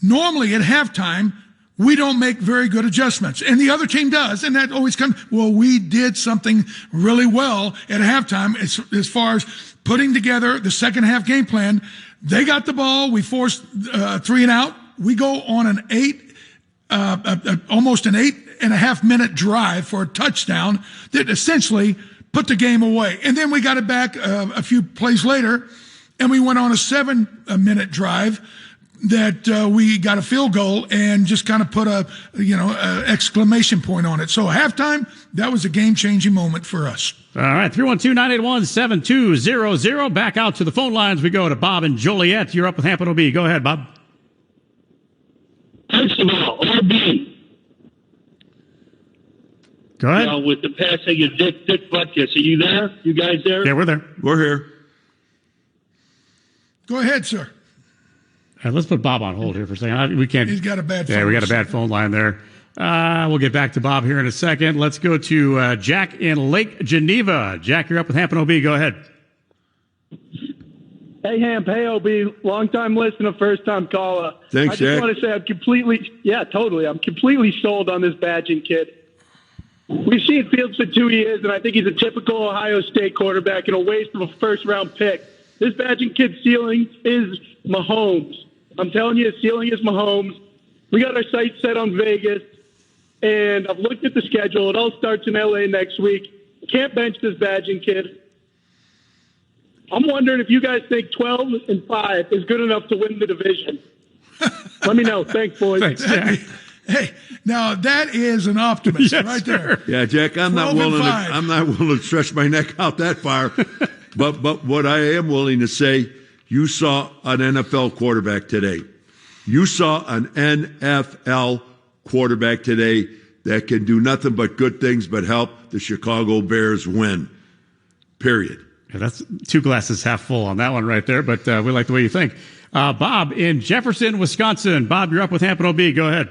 normally at halftime, we don't make very good adjustments. And the other team does, and that always comes, well, we did something really well at halftime as far as putting together the second half game plan. They got the ball. We forced 3 and out. We go on an almost an 8.5 minute drive for a touchdown that essentially put the game away. And then we got it back a few plays later, and we went on a 7-minute drive that we got a field goal and just kind of put a exclamation point on it. So halftime, that was a game-changing moment for us. All right, 312-981-7200. Back out to the phone lines we go to Bob and Joliet. You're up with Hamp O'B. Go ahead, Bob. First of all, OB. Go ahead. With the passing of Dick Butkus. Are you there? You guys there? Yeah, we're there. We're here. Go ahead, sir. All right, let's put Bob on hold here for a second. We can't. He's got a bad phone. Yeah, we got a bad phone line there. We'll get back to Bob here in a second. Let's go to Jack in Lake Geneva. Jack, you're up with Hamp and OB. Go ahead. Hey, Hamp. Hey, OB. Long-time listener, first-time caller. Thanks, I just want to say I'm completely sold on this Bagent kid. We've seen Fields for 2 years, and I think he's a typical Ohio State quarterback and a waste of a first-round pick. This Bagent kid's ceiling is Mahomes. I'm telling you, his ceiling is Mahomes. We got our sights set on Vegas, and I've looked at the schedule. It all starts in L.A. next week. Can't bench this Bagent kid. I'm wondering if you guys think 12-5 is good enough to win the division. Let me know. Thanks, boys. Thanks, Jack. Hey, now that is an optimist right there. Yeah, Jack, I'm not willing to stretch my neck out that far. but what I am willing to say, you saw an NFL quarterback today. You saw an NFL quarterback today that can do nothing but good things but help the Chicago Bears win. Period. Yeah, that's 2 glasses half full on that one right there, but we like the way you think. Bob in Jefferson, Wisconsin. Bob, you're up with Hamp O'B. Go ahead.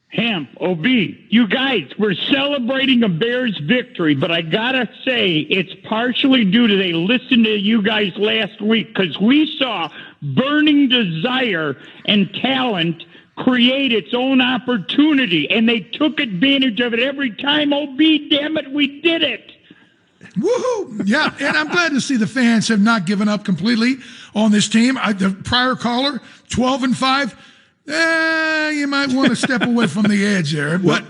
Hamp O'B, you guys, we're celebrating a Bears victory, but I gotta say it's partially due to they listened to you guys last week, because we saw burning desire and talent create its own opportunity, and they took advantage of it every time. OB, damn it, we did it. Woohoo! Yeah, and I'm glad to see the fans have not given up completely on this team. The prior caller, 12-5. You might want to step away from the edge there. But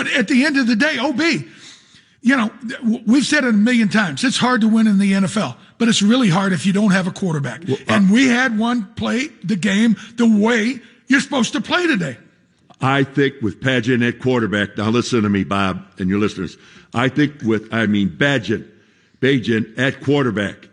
at the end of the day, OB, we've said it a million times. It's hard to win in the NFL, but it's really hard if you don't have a quarterback. And we had one play the game the way you're supposed to play today. I think with Bagent at quarterback, now listen to me, Bob, and your listeners. I think Bagent at quarterback,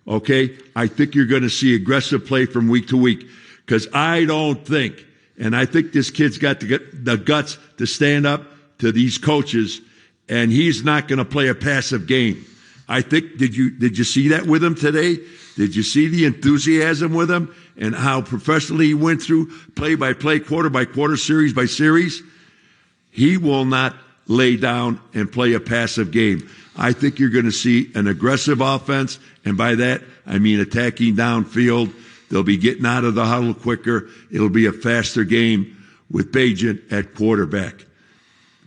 okay? I think you're going to see aggressive play from week to week. Because I don't think, and I think this kid's got the guts to stand up to these coaches, and he's not going to play a passive game. I think, did you see that with him today? Did you see the enthusiasm with him and how professionally he went through play by play, quarter by quarter, series by series? He will not lay down and play a passive game. I think you're going to see an aggressive offense, and by that I mean attacking downfield. They'll be getting out of the huddle quicker. It'll be a faster game with Bagent at quarterback.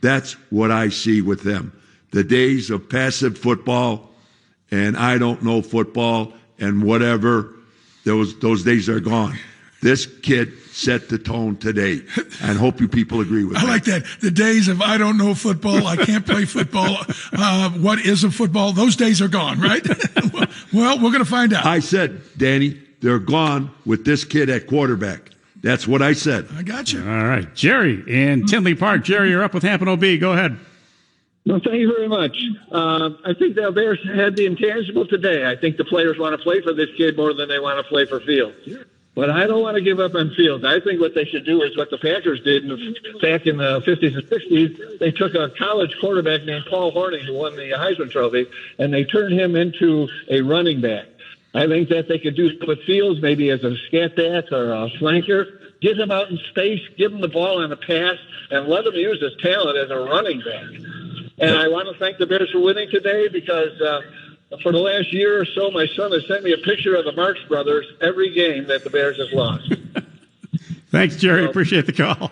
That's what I see with them. The days of passive football and I don't know football and whatever, those days are gone. This kid set the tone today, and hope you people agree with me. I like that. The days of I don't know football, I can't play football, what is a football, those days are gone, right? Well, we're going to find out. I said, Danny, they're gone with this kid at quarterback. That's what I said. I got you. All right. Jerry in Tinley Park. Jerry, you're up with Hamp O'B. Go ahead. Well, thank you very much. I think the Bears had the intangible today. I think the players want to play for this kid more than they want to play for Fields. But I don't want to give up on Fields. I think what they should do is what the Packers did back in the 50s and 60s. They took a college quarterback named Paul Hornung, who won the Heisman Trophy, and they turned him into a running back. I think that they could do with Fields, maybe as a scat back or a flanker. Get him out in space, give him the ball on a pass, and let him use his talent as a running back. And I want to thank the Bears for winning today because for the last year or so, my son has sent me a picture of the Marx Brothers every game that the Bears have lost. Thanks, Jerry. Appreciate the call.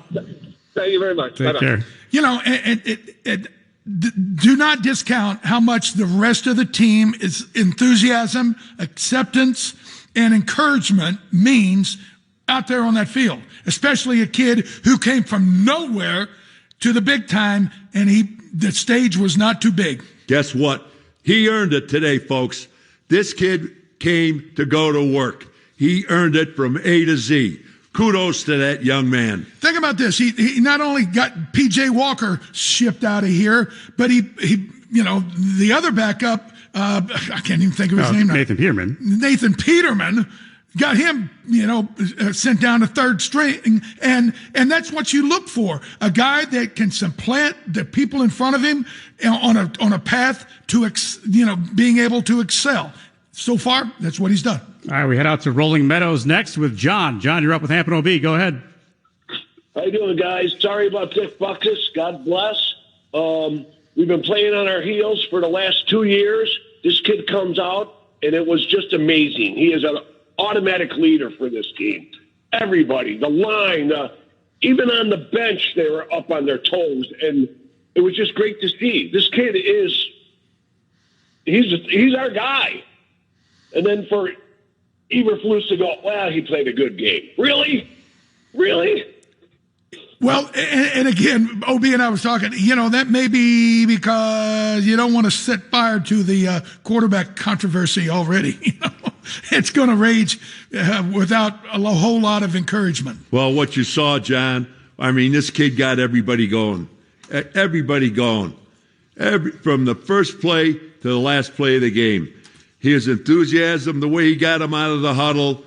Thank you very much. Take care. Do not discount how much the rest of the team is enthusiasm, acceptance, and encouragement means out there on that field, especially a kid who came from nowhere to the big time, and the stage was not too big. Guess what? He earned it today, folks. This kid came to go to work. He earned it from A to Z. Kudos to that young man. Think about this. He not only got P.J. Walker shipped out of here, but he the other backup, I can't even think of his name now. Nathan Peterman got him, sent down to third string. And that's what you look for. A guy that can supplant the people in front of him on a path to, being able to excel. So far, that's what he's done. All right, we head out to Rolling Meadows next with John. John, you're up with Hamp O'B. Go ahead. How you doing, guys? Sorry about Dick Butkus. God bless. We've been playing on our heels for the last 2 years. This kid comes out, and it was just amazing. He is an automatic leader for this team. Everybody, the line, even on the bench, they were up on their toes, and it was just great to see. This kid he's our guy. And then for Eberflus to go, well, he played a good game. Really? Well, and again, OB and I was talking, that may be because you don't want to set fire to the quarterback controversy already. It's going to rage without a whole lot of encouragement. Well, what you saw, John, I mean, this kid got everybody going. Everybody going. From the first play to the last play of the game. His enthusiasm, the way he got him out of the huddle,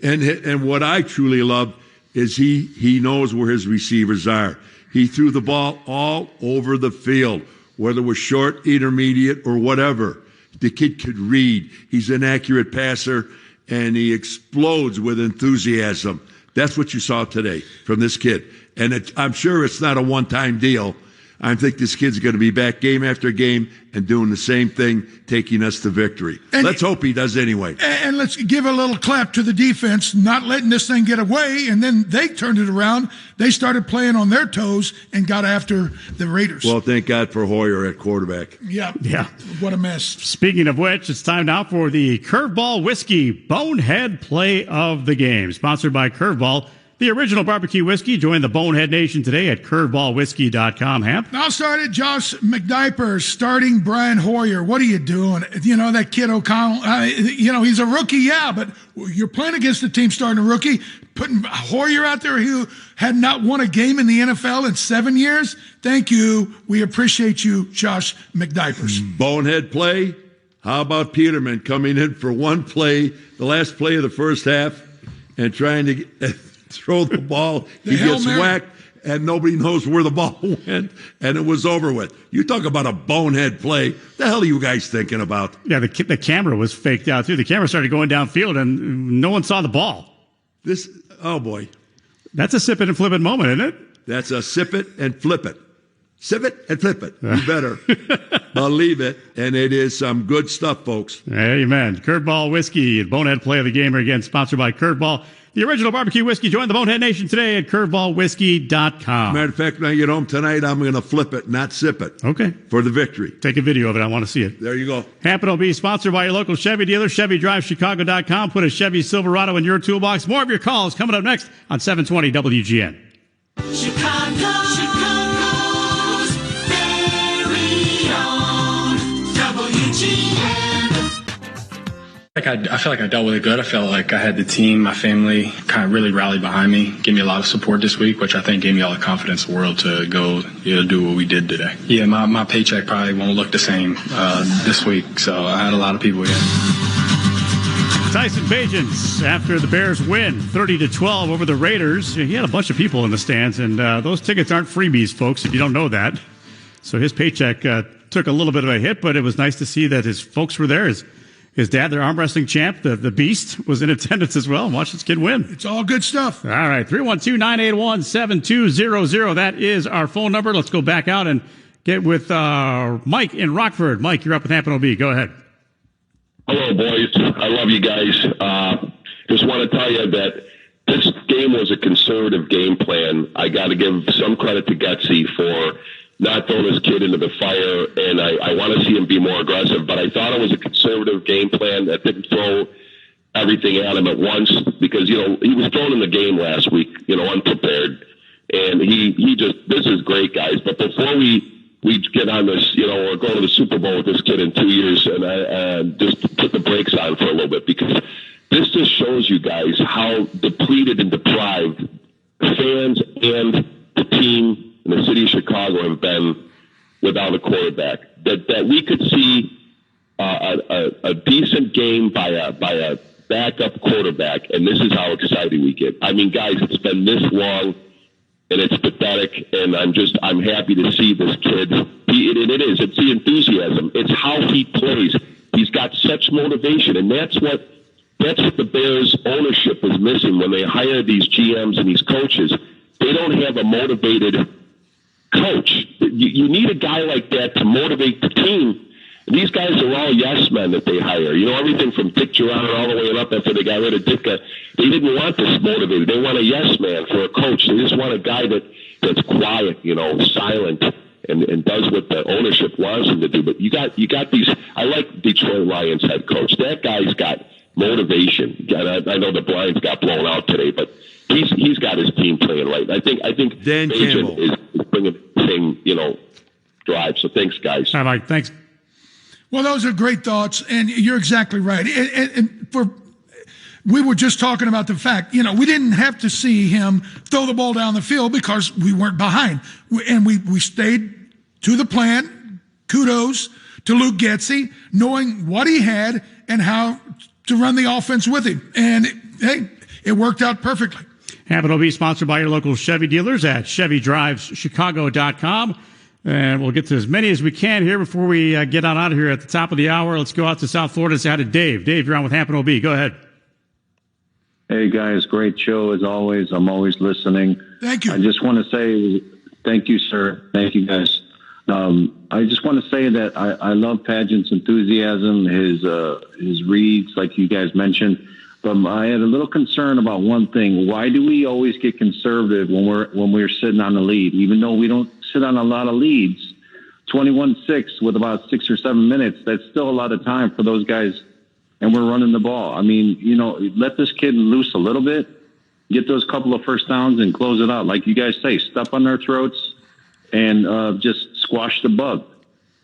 and what I truly love is he knows where his receivers are. He threw the ball all over the field, whether it was short, intermediate, or whatever. The kid could read. He's an accurate passer, and he explodes with enthusiasm. That's what you saw today from this kid. And I'm sure it's not a one-time deal. I think this kid's going to be back game after game and doing the same thing, taking us to victory. And let's hope he does anyway. And let's give a little clap to the defense, not letting this thing get away. And then they turned it around. They started playing on their toes and got after the Raiders. Well, thank God for Hoyer at quarterback. Yeah. What a mess. Speaking of which, it's time now for the Curveball Whiskey Bonehead Play of the Game. Sponsored by Curveball, the original barbecue whiskey. Join the Bonehead Nation today at curveballwhiskey.com. Hamp. Now started Josh McDiper, starting Brian Hoyer. What are you doing? That kid O'Connell, he's a rookie, yeah, but you're playing against a team starting a rookie, putting Hoyer out there who had not won a game in the NFL in 7 years. Thank you. We appreciate you, Josh McDipers. Bonehead play. How about Peterman coming in for one play, the last play of the first half, and trying to throw the ball. He gets whacked, and nobody knows where the ball went, and it was over with. You talk about a bonehead play. The hell are you guys thinking about? Yeah, the camera was faked out, too. The camera started going downfield, and no one saw the ball. Oh, boy. That's a sip it and flip it moment, isn't it? That's a sip it and flip it. Sip it and flip it. You better believe it, and it is some good stuff, folks. Amen. Curveball Whiskey, Bonehead Play of the Game, again, sponsored by Curveball. The original barbecue whiskey. Join the Bonehead Nation today at curveballwhiskey.com. Matter of fact, when I get home tonight, I'm going to flip it, not sip it. Okay. For the victory. Take a video of it. I want to see it. There you go. Hamp O'B, sponsored by your local Chevy dealer, ChevyDriveChicago.com. Put a Chevy Silverado in your toolbox. More of your calls coming up next on 720 WGN. Chicago's very own WGN. I feel like I dealt with it good. I felt like I had the team, my family kind of really rallied behind me, gave me a lot of support this week, which I think gave me all the confidence in the world to go do what we did today. Yeah, my paycheck probably won't look the same this week, so I had a lot of people here. Tyson Bagent, after the Bears win 30-12 over the Raiders, he had a bunch of people in the stands, and those tickets aren't freebies, folks, if you don't know that. So his paycheck took a little bit of a hit, but it was nice to see that his folks were there. His dad, their arm wrestling champ, the Beast, was in attendance as well. Watch this kid win. It's all good stuff. All right, 312-981-7200. That is our phone number. Let's go back out and get with Mike in Rockford. Mike, you're up with Hamp O'B. Go ahead. Hello, boys. I love you guys. Just want to tell you that this game was a conservative game plan. I got to give some credit to Gutsy for not throwing his kid into the fire, and I want to see him be more aggressive. But I thought it was a conservative game plan that didn't throw everything at him at once because, he was thrown in the game last week, unprepared. And he just, this is great, guys. But before we get on this, or go to the Super Bowl with this kid in 2 years, and I just put the brakes on for a little bit because this just shows you guys how depleted and deprived fans and the team in the city of Chicago have been without a quarterback. That we could see a decent game by a backup quarterback, and this is how excited we get. I mean, guys, it's been this long, and it's pathetic, and I'm happy to see this kid. It's the enthusiasm. It's how he plays. He's got such motivation, and that's what the Bears ownership is missing when they hire these GMs and these coaches. They don't have a motivated coach. You need a guy like that to motivate the team. These guys are all yes men that they hire. Everything from Dick Geronimo all the way up after they got rid of Ditka. They didn't want this motivated. They want a yes man for a coach. They just want a guy that's quiet, silent, and does what the ownership wants him to do. But you got these. I like Detroit Lions head coach. That guy's got motivation. I know the Bryans got blown out today, but he's got his team playing right. I think Dan Campbell is bringing the same drive. So thanks, guys. All right, Mike. Thanks. Well, those are great thoughts, and you're exactly right. And we were just talking about the fact, we didn't have to see him throw the ball down the field because we weren't behind, and we stayed to the plan. Kudos to Luke Getsy, knowing what he had and how to run the offense with him. And, it worked out perfectly. Hamp O'B sponsored by your local Chevy dealers at ChevyDrivesChicago.com. And we'll get to as many as we can here before we get on out of here at the top of the hour. Let's go out to South Florida and say hi to Dave. Dave, you're on with Hamp O'B. Go ahead. Hey, guys. Great show as always. I'm always listening. Thank you. I just want to say thank you, sir. Thank you, guys. I just want to say that I love Bagent's enthusiasm, his reads, like you guys mentioned. But I had a little concern about one thing. Why do we always get conservative when we're sitting on the lead, even though we don't sit on a lot of leads? 21-6 with about 6 or 7 minutes. That's still a lot of time for those guys, and we're running the ball. I mean, let this kid loose a little bit, get those couple of first downs, and close it out. Like you guys say, step on their throats and just squash the bug.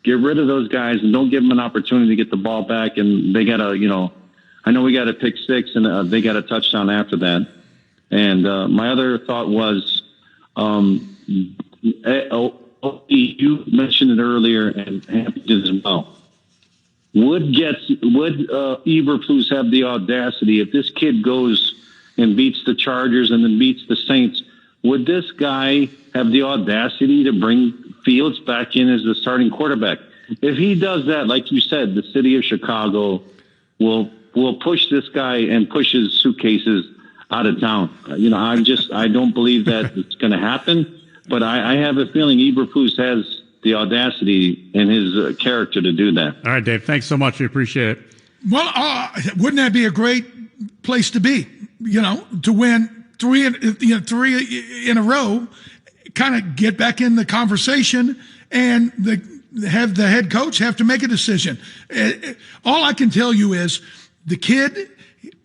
Get rid of those guys and don't give them an opportunity to get the ball back. And they got to, I know we got a pick six and they got a touchdown after that. And my other thought was, you mentioned it earlier, and Hampton did as well. Would Eberflus have the audacity, if this kid goes and beats the Chargers and then beats the Saints, would this guy have the audacity to bring Fields back in as the starting quarterback? If he does that, like you said, the city of Chicago will push this guy and push his suitcases out of town. I don't believe that it's going to happen, but I have a feeling Eberflus has the audacity and his character to do that. All right, Dave, thanks so much. We appreciate it. Well, wouldn't that be a great place to be, to win three in a row, kind of get back in the conversation, and have the head coach have to make a decision. All I can tell you is the kid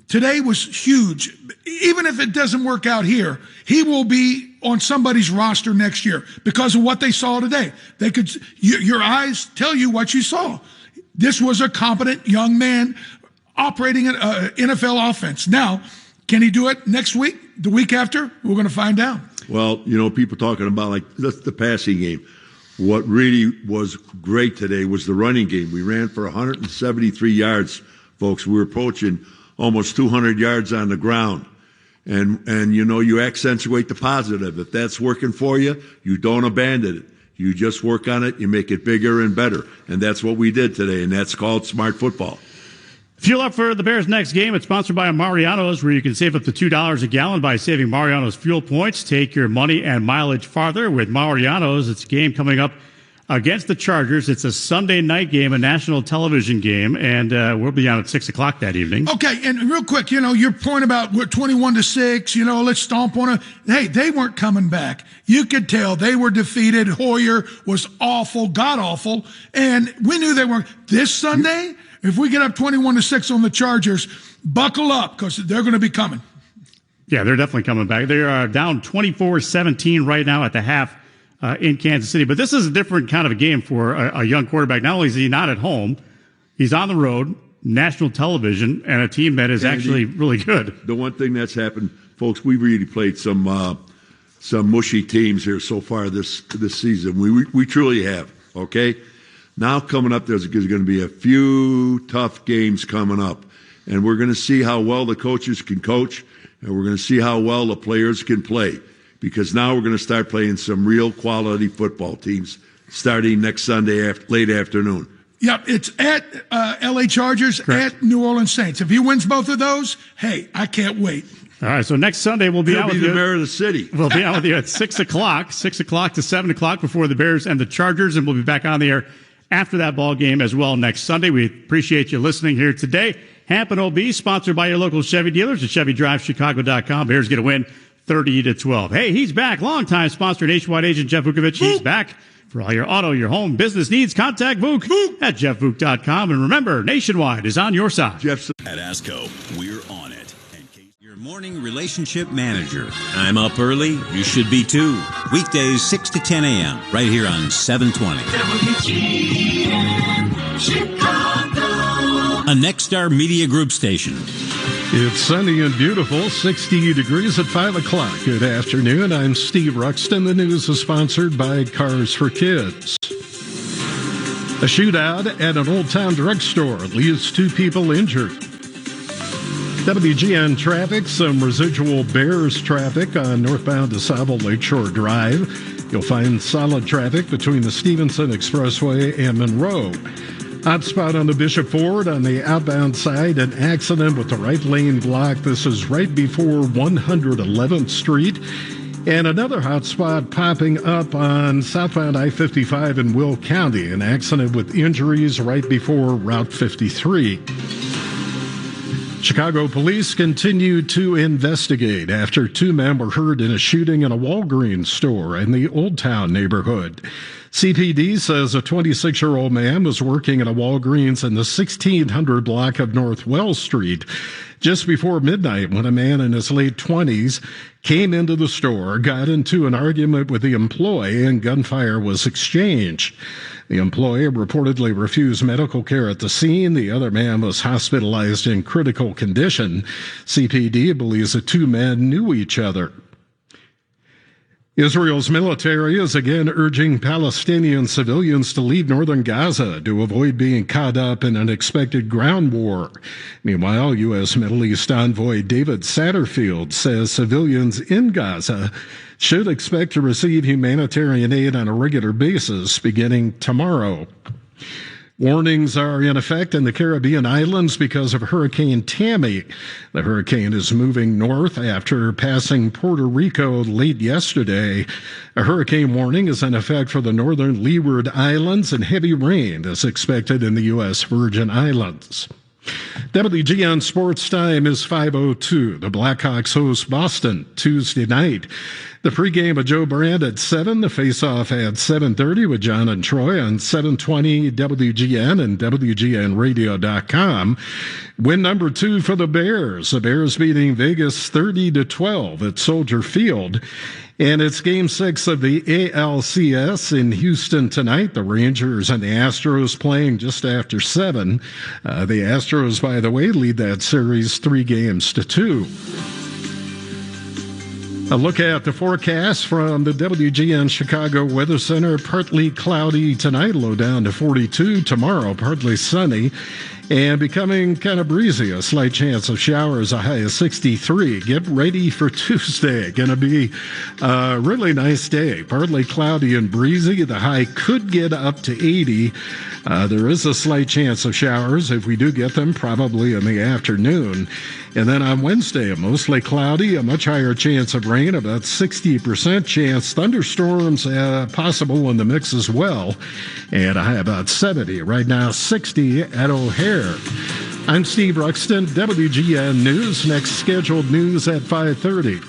today was huge. Even if it doesn't work out here, he will be on somebody's roster next year because of what they saw today. Your eyes tell you what you saw. This was a competent young man operating an NFL offense. Now, can he do it next week, the week after? We're going to find out. Well, people talking about the passing game. What really was great today was the running game. We ran for 173 yards, folks. We were approaching almost 200 yards on the ground. And you accentuate the positive. If that's working for you, you don't abandon it. You just work on it. You make it bigger and better. And that's what we did today, and that's called smart football. Fuel up for the Bears' next game. It's sponsored by Mariano's, where you can save up to $2 a gallon by saving Mariano's fuel points. Take your money and mileage farther with Mariano's. It's a game coming up against the Chargers. It's a Sunday night game, a national television game, and we'll be on at 6 o'clock that evening. Okay, and real quick, your point about 21-6, let's stomp on it. Hey, they weren't coming back. You could tell they were defeated. Hoyer was awful, god-awful, and we knew they weren't. This Sunday, if we get up 21-6 on the Chargers, buckle up because they're going to be coming. Yeah, they're definitely coming back. They are down 24-17 right now at the half in Kansas City. But this is a different kind of a game for a young quarterback. Not only is he not at home, he's on the road, national television, and a team that is actually really good. The one thing that's happened, folks, we really played some mushy teams here so far this season. We truly have, okay? Now coming up, there's going to be a few tough games coming up. And we're going to see how well the coaches can coach, and we're going to see how well the players can play. Because now we're going to start playing some real quality football teams starting next Sunday late afternoon. Yep, it's at L.A. Chargers, Correct. At New Orleans Saints. If he wins both of those, hey, I can't wait. All right, so next Sunday we'll be out with you. the mayor of the city. We'll be out with you at 6 o'clock to 7 o'clock before the Bears and the Chargers, and we'll be back on the air after that ball game as well next Sunday. We appreciate you listening here today. Hamp O'B, sponsored by your local Chevy dealers at ChevyDrivesChicago.com. Bears get a win 30-12. Hey, he's back. Longtime sponsor, nationwide agent Jeff Vukovich. He's back. For all your auto, your home, business needs, contact Vuk at JeffVuk.com. And remember, Nationwide is on your side. Jeff. At ASCO, we're on it. And you're Morning Relationship Manager. I'm up early. You should be too. Weekdays 6 to 10 a.m. right here on 720. WGN Chicago. A Nexstar Media Group station. It's sunny and beautiful, 60 degrees at 5 o'clock. Good afternoon. I'm Steve Ruxton. The news is sponsored by Cars for Kids. A shootout at an Old Town drugstore leaves 2 people injured. WGN traffic, some residual Bears traffic on northbound DeSable Lakeshore Drive. You'll find solid traffic between the Stevenson Expressway and Monroe. Hot spot on the Bishop Ford on the outbound side, an accident with the right lane blocked. This is right before 111th Street. And another hot spot popping up on southbound I-55 in Will County, an accident with injuries right before Route 53. Chicago police continue to investigate after 2 men were hurt in a shooting in a Walgreens store in the Old Town neighborhood. CPD says a 26-year-old man was working at a Walgreens in the 1600 block of North Wells Street just before midnight when a man in his late 20s came into the store, got into an argument with the employee, and gunfire was exchanged. The employee reportedly refused medical care at the scene. The other man was hospitalized in critical condition. CPD believes the 2 men knew each other. Israel's military is again urging Palestinian civilians to leave northern Gaza to avoid being caught up in an expected ground war. Meanwhile, U.S. Middle East envoy David Satterfield says civilians in Gaza should expect to receive humanitarian aid on a regular basis beginning tomorrow. Warnings are in effect in the Caribbean islands because of Hurricane Tammy. The hurricane is moving north after passing Puerto Rico late yesterday. A hurricane warning is in effect for the northern Leeward Islands, and heavy rain is expected in the U.S. Virgin Islands. WGN Sports Time is 5:02. The Blackhawks host Boston Tuesday night. The pregame of Joe Brand at 7. The face-off at 7:30 with John and Troy on 720 WGN and WGNradio.com. Win number 2 for the Bears. The Bears beating Vegas 30-12 at Soldier Field. And it's Game 6 of the ALCS in Houston tonight. The Rangers and the Astros playing just after 7. The Astros, by the way, lead that series 3-2. A look at the forecast from the WGN Chicago Weather Center. Partly cloudy tonight, low down to 42. Tomorrow, partly sunny and becoming kind of breezy. A slight chance of showers, a high of 63. Get ready for Tuesday. Going to be a really nice day. Partly cloudy and breezy. The high could get up to 80. There is a slight chance of showers. If we do get them, probably in the afternoon. And then on Wednesday, mostly cloudy, a much higher chance of rain, about 60% chance. Thunderstorms possible in the mix as well. And a high about 70. Right now, 60 at O'Hare. I'm Steve Ruxton, WGN News. Next scheduled news at 5:30.